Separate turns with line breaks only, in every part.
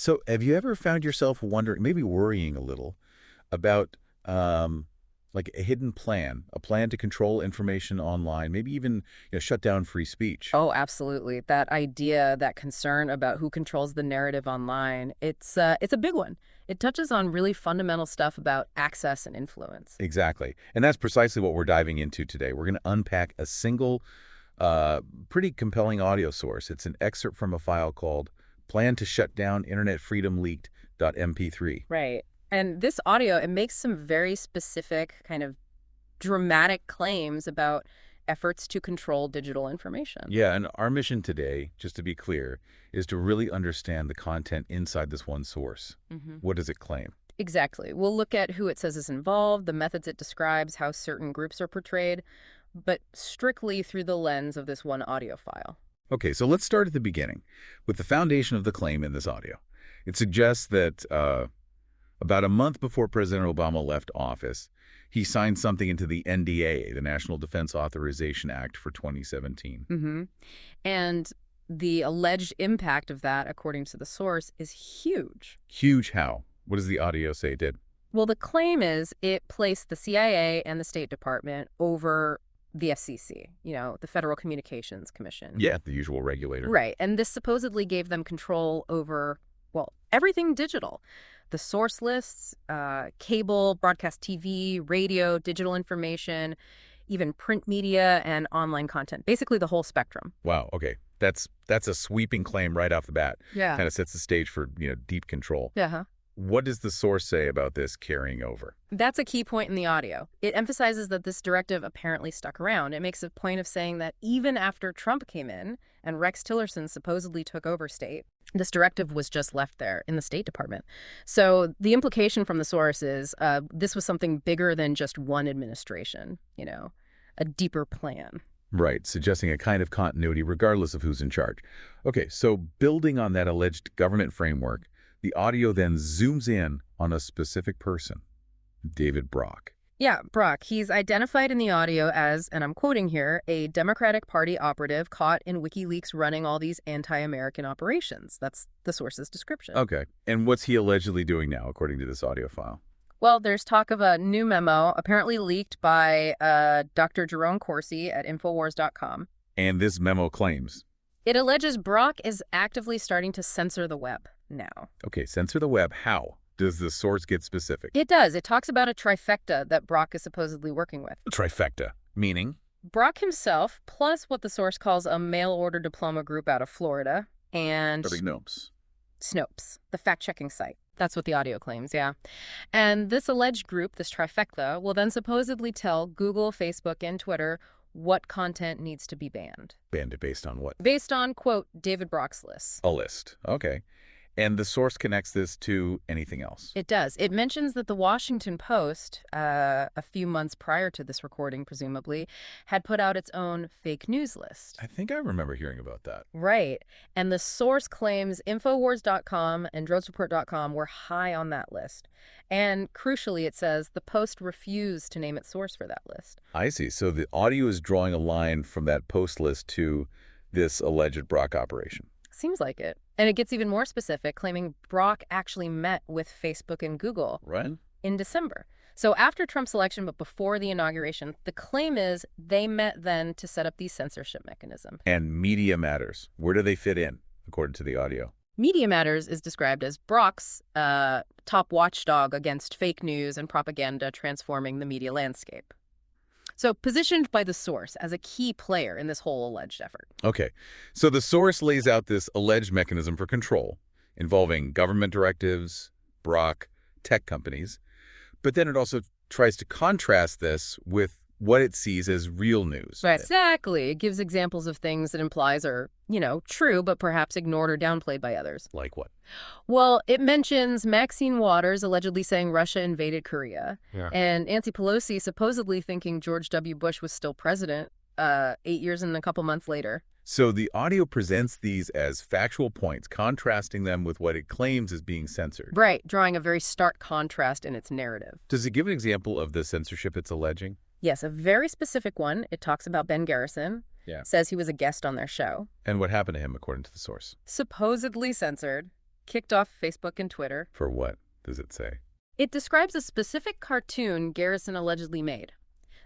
So have you ever found yourself wondering, maybe worrying a little, about like a hidden plan, a plan to control information online, maybe even shut down free speech?
Oh, absolutely. That idea, that concern about who controls the narrative online, it's a big one. It touches on really fundamental stuff about access and influence.
Exactly. And that's precisely what we're diving into today. We're going to unpack a single, pretty compelling audio source. It's an excerpt from a file called Plan to Shut Down Internet Freedom Leaked .mp3.
Right. And this audio, it makes some very specific kind of dramatic claims about efforts to control digital information.
Yeah, and our mission today, just to be clear, is to really understand the content inside this one source.
hmm
What does it claim?
Exactly. We'll look at who it says is involved, the methods it describes, how certain groups are portrayed, but strictly through the lens of this one audio file.
Okay, so let's start at the beginning with the foundation of the claim in this audio. It suggests that about a month before President Obama left office, he signed something into the NDA, the National Defense Authorization Act for 2017.
hmm And the alleged impact of that, according to the source, is huge.
Huge how? What does the audio say it did?
Well, the claim is it placed the CIA and the State Department over the FCC, the Federal Communications Commission.
Yeah, the usual regulator.
Right. And this supposedly gave them control over, well, everything digital. The source lists, cable, broadcast TV, radio, digital information, even print media and online content, basically the whole spectrum.
Wow, okay. That's a sweeping claim right off the bat.
Yeah.
Kind of sets the stage for, deep control.
Yeah.
What does the source say about this carrying over?
That's a key point in the audio. It emphasizes that this directive apparently stuck around. It makes a point of saying that even after Trump came in and Rex Tillerson supposedly took over state, this directive was just left there in the State Department. So the implication from the source is this was something bigger than just one administration, a deeper plan.
Right, suggesting a kind of continuity regardless of who's in charge. Okay, so building on that alleged government framework, the audio then zooms in on a specific person, David Brock.
Yeah, Brock, he's identified in the audio as, and I'm quoting here, a Democratic Party operative caught in WikiLeaks running all these anti-American operations. That's the source's description.
Okay, and what's he allegedly doing now, according to this audio file?
Well, there's talk of a new memo, apparently leaked by Dr. Jerome Corsi at Infowars.com.
And this memo claims.
It alleges Brock is actively starting to censor the web now.
Okay, censor the web. How? Does the source get specific?
It does. It talks about a trifecta that Brock is supposedly working with.
Trifecta, meaning?
Brock himself, plus what the source calls a mail-order diploma group out of Florida, and Snopes, the fact-checking site. That's what the audio claims, yeah. And this alleged group, this trifecta, will then supposedly tell Google, Facebook, and Twitter what content needs to be banned.
Banned based on what?
Based on, quote, David Brock's list.
A list. Okay. And the source connects this to anything else?
It does. It mentions that the Washington Post, a few months prior to this recording, presumably, had put out its own fake news list.
I think I remember hearing about that.
Right. And the source claims Infowars.com and DronesReport.com were high on that list. And crucially, it says the Post refused to name its source for that list.
I see. So the audio is drawing a line from that Post list to this alleged Brock operation.
Seems like it. And it gets even more specific, claiming Brock actually met with Facebook and Google in December. So after Trump's election, but before the inauguration, the claim is they met then to set up the censorship mechanism.
And Media Matters. Where do they fit in, according to the audio?
Media Matters is described as Brock's top watchdog against fake news and propaganda transforming the media landscape. So positioned by the source as a key player in this whole alleged effort.
Okay, so the source lays out this alleged mechanism for control involving government directives, Brock, tech companies, but then it also tries to contrast this with what it sees as real news.
Right. Exactly. It gives examples of things it implies are, true, but perhaps ignored or downplayed by others.
Like what?
Well, it mentions Maxine Waters allegedly saying Russia invaded Korea, and Nancy Pelosi supposedly thinking George W. Bush was still president 8 years and a couple months later.
So the audio presents these as factual points, contrasting them with what it claims is being censored.
Right, drawing a very stark contrast in its narrative.
Does it give an example of the censorship it's alleging?
Yes, a very specific one. It talks about Ben Garrison.
Yeah.
Says he was a guest on their show.
And what happened to him, according to the source?
Supposedly censored. kicked off Facebook and Twitter.
For what does it say?
It describes a specific cartoon Garrison allegedly made.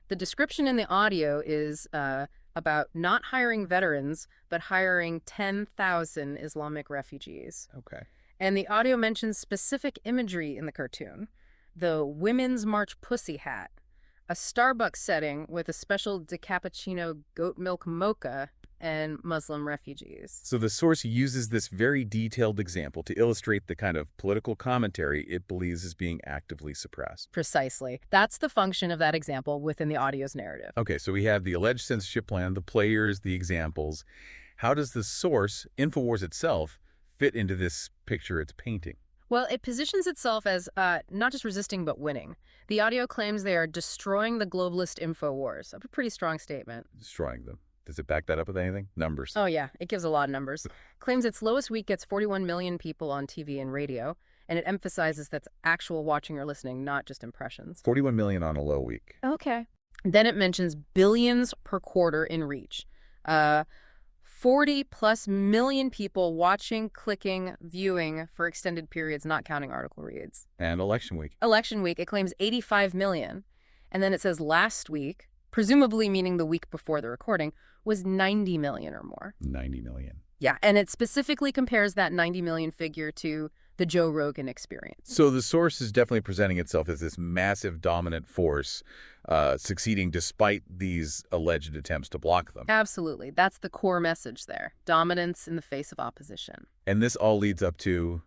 The description in the audio is about not hiring veterans, but hiring 10,000 Islamic refugees.
Okay.
And the audio mentions specific imagery in the cartoon. The Women's March pussy hat, a Starbucks setting with a special decappuccino goat milk mocha, and Muslim refugees.
So the source uses this very detailed example to illustrate the kind of political commentary it believes is being actively suppressed.
Precisely. That's the function of that example within the audio's narrative.
Okay, so we have the alleged censorship plan, the players, the examples. How does the source, InfoWars itself, fit into this picture it's painting?
Well, it positions itself as not just resisting, but winning. The audio claims they are destroying the globalist info wars. A pretty strong statement.
Destroying them. Does it back that up with anything? Numbers.
Oh, yeah. It gives a lot of numbers. Claims its lowest week gets 41 million people on TV and radio, and it emphasizes that's actual watching or listening, not just impressions.
41 million on a low week.
Okay. Then it mentions billions per quarter in reach. 40+ million people watching, clicking, viewing for extended periods, not counting article reads.
And election week.
Election week, it claims 85 million. And then it says last week, presumably meaning the week before the recording, was 90 million or more.
90 million.
Yeah, and it specifically compares that 90 million figure to the Joe Rogan experience.
So the source is definitely presenting itself as this massive dominant force, succeeding despite these alleged attempts to block them.
Absolutely. That's the core message there. Dominance in the face of opposition.
And this all leads up to,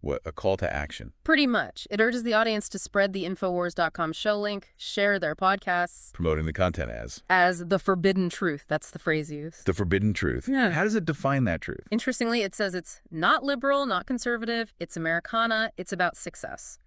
what, a call to action.
Pretty much. It urges the audience to spread the Infowars.com show link, share their podcasts.
Promoting the content as
the forbidden truth. That's the phrase used.
the forbidden truth.
Yeah.
How does it define that truth?
Interestingly, it says it's not liberal, not conservative, it's Americana, it's about success.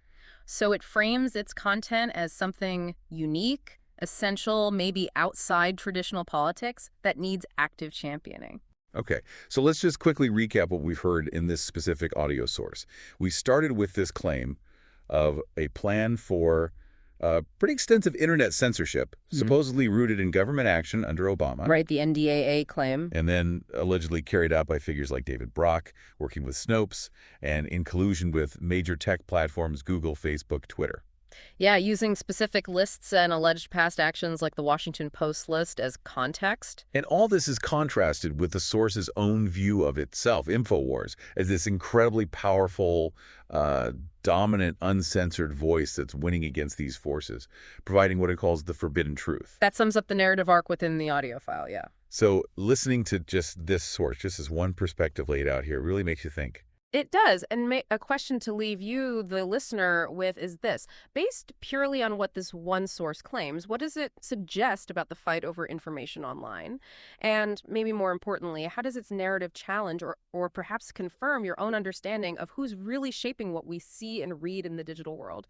So it frames its content as something unique, essential, maybe outside traditional politics that needs active championing.
Okay, so let's just quickly recap what we've heard in this specific audio source. We started with this claim of a plan for pretty extensive internet censorship, supposedly rooted in government action under Obama.
Right, the NDAA claim.
And then allegedly carried out by figures like David Brock, working with Snopes, and in collusion with major tech platforms Google, Facebook, Twitter.
Yeah, using specific lists and alleged past actions like the Washington Post list as context.
And all this is contrasted with the source's own view of itself, InfoWars, as this incredibly powerful, dominant, uncensored voice that's winning against these forces, providing what it calls the forbidden truth.
That sums up the narrative arc within the audio file, yeah.
So listening to just this source, just as one perspective laid out here, really makes you think.
It does. And a question to leave you, the listener, with is this. Based purely on what this one source claims, what does it suggest about the fight over information online? And maybe more importantly, how does its narrative challenge or perhaps confirm your own understanding of who's really shaping what we see and read in the digital world?